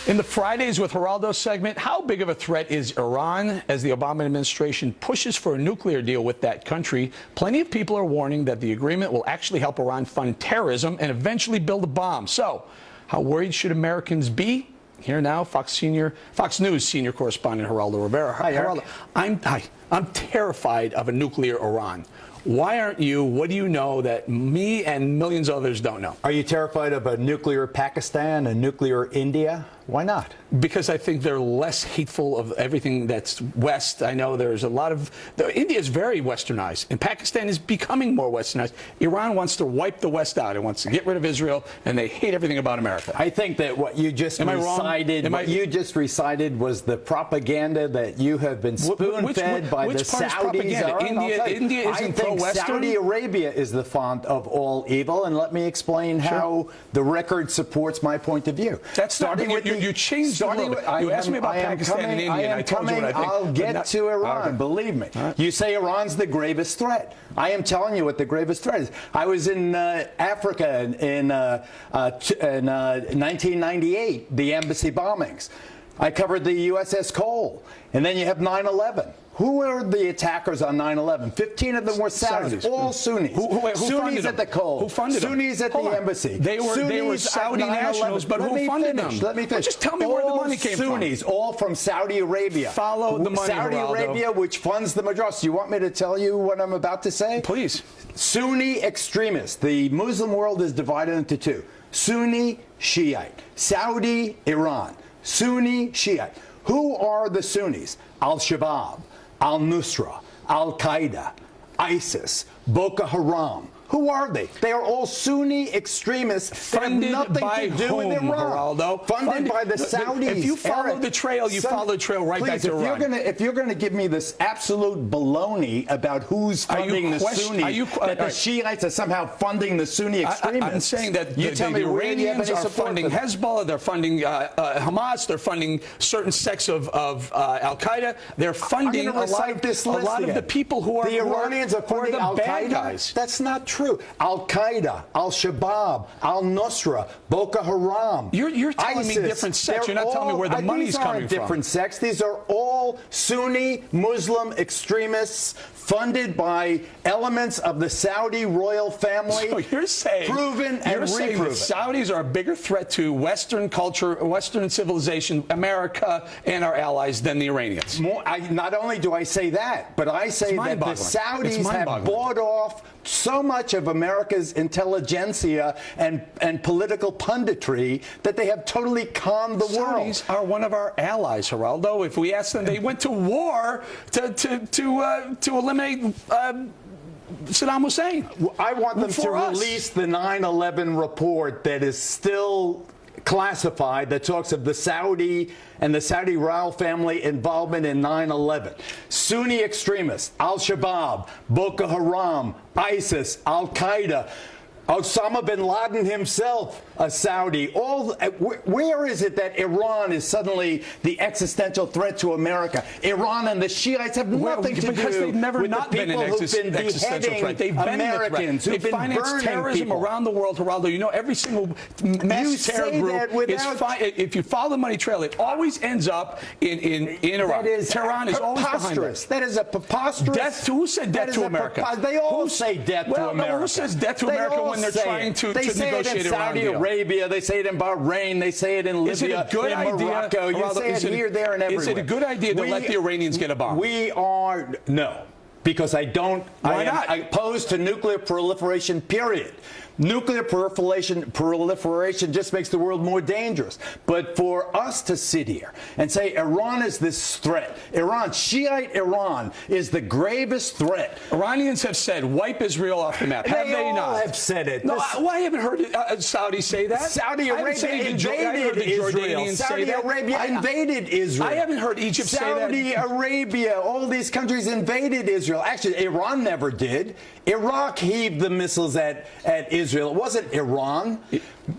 In the Fridays with Geraldo segment, how big of a threat is Iran as the Obama administration pushes for a nuclear deal with that country? Plenty of people are warning that the agreement will actually help Iran fund terrorism and eventually build a bomb. So, how worried should Americans be? Here now, Fox News senior correspondent Geraldo Rivera. Hi, Geraldo, I'm terrified of a nuclear Iran. Why aren't you? What do you know that me and millions of others don't know? Are you terrified of a nuclear Pakistan, a nuclear India? Why not? Because I think they're less hateful of everything that's West. I know there's a lot of... India is very westernized, and Pakistan is becoming more westernized. Iran wants to wipe the West out. It wants to get rid of Israel, and they hate everything about America. I think that what you just recited was the propaganda that you have been spoon-fed by the Saudis. India isn't pro-Western. Saudi Arabia is the font of all evil, and let me explain how the record supports my point of view. That's starting with you changed a little bit. You asked me about Pakistan and India, and I told you what I think. I'll get to Iran, believe me. You say Iran's the gravest threat. I am telling you what the gravest threat is. I was in Africa in 1998, the embassy bombings. I covered the USS Cole, and then you have 9/11. Who were the attackers on 9/11? 15 of them were Saudis, all Sunnis. Who Sunnis at the Cole. Who funded them? Sunnis at the embassy. They were Saudi nationals, but who funded them? Let me finish. Just tell me where the money came from. Sunnis, all from Saudi Arabia. Follow the money, Saudi Arabia, which funds the majority. You want me to tell you what I'm about to say? Please. Sunni extremists. The Muslim world is divided into two. Sunni, Shiite. Saudi, Iran. Sunni, Shiite. Who are the Sunnis? Al-Shabaab, Al-Nusra, Al-Qaeda, ISIS, Boko Haram. Who are they? They are all Sunni extremists that have nothing to do with Iran. Geraldo? Funded by the Saudis. If you follow the trail, you follow the trail right back to Iran. If you're going to give me this absolute baloney about who's funding the Sunnis, that the Shiites are somehow funding the Sunni extremists. I'm saying that the Iranians are funding Hezbollah, they're funding Hamas, they're funding certain sects of Al-Qaeda. They're funding a lot of the people who are the Iranians are funding the bad Al-Qaeda. guys. That's not true. Al-Qaeda, Al-Shabaab, Al-Nusra, Boko Haram, You're telling ISIS, me different sects. You're not telling me where the money's coming from. These aren't different sects. These are all Sunni Muslim extremists funded by elements of the Saudi royal family. So you're saying, proven and reproven. The Saudis are a bigger threat to Western culture, Western civilization, America, and our allies than the Iranians. Not only do I say that, but I say that the Saudis have bought off so much of America's intelligentsia and political punditry that they have totally conned the world. Saudis are one of our allies, Geraldo. If we ask them, they went to war to eliminate Saddam Hussein. I want them to release the 9/11 report that is still classified, that talks of the Saudi and the Saudi royal family involvement in 9/11. Sunni extremists, Al-Shabaab, Boko Haram, ISIS, Al-Qaeda, Osama bin Laden himself, a Saudi. Where is it that Iran is suddenly the existential threat to America? Iran and the Shiites have nothing to do with the people who've been beheading Americans, who've been burning terrorism people around the world, Geraldo. You know, every single mass terror group is if you follow the money trail, it always ends up in Iran. Tehran is always behind it. That is a preposterous. Who said death to America? They all say death to America. Who says death to America when they're trying to negotiate Iran? They say it in Saudi Arabia, they say it in Bahrain, they say it in Libya, in Morocco. You say it here, there, and everywhere. Is it a good idea to let the Iranians get a bomb? No. Because I don't. Why not? I am opposed to nuclear proliferation, period. Nuclear proliferation just makes the world more dangerous. But for us to sit here and say Iran is this threat, Shiite Iran is the gravest threat. Iranians have said, wipe Israel off the map. Have they not? They have said it. No, I haven't heard Saudis say that. Saudi Arabia invaded Israel. Saudi Arabia invaded Israel. I haven't heard Egypt say that. Saudi Arabia, all these countries invaded Israel. Actually, Iran never did. Iraq heaved the missiles at Israel. It wasn't Iran.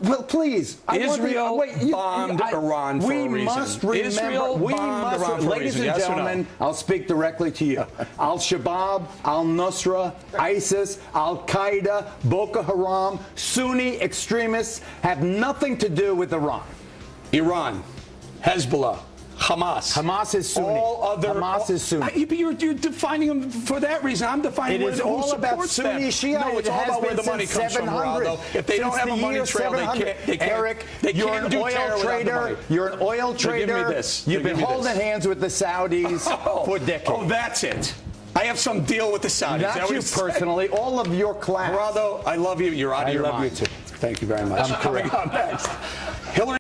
Well, please. Israel bombed Iran for a reason. We must remember, ladies and gentlemen, I'll speak directly to you. Al-Shabaab, Al-Nusra, ISIS, Al-Qaeda, Boko Haram, Sunni extremists have nothing to do with Iran. Iran. Hezbollah. Hamas. Hamas is Sunni. Hamas is Sunni. You're defining them for that reason. I'm defining it is who all about supports Sunni them. Shia. No, it's all about where the money comes from, Geraldo. If they don't have a money trail, they can't. Eric, You're an oil trader. You're an oil trader. Give me this. You've been holding hands with the Saudis for decades. Oh, that's it. I have some deal with the Saudis. Not you personally. All of your class. Geraldo, I love you. You're out of your mind. I love you too. Thank you very much. I'm correct. Coming up next, Hillary.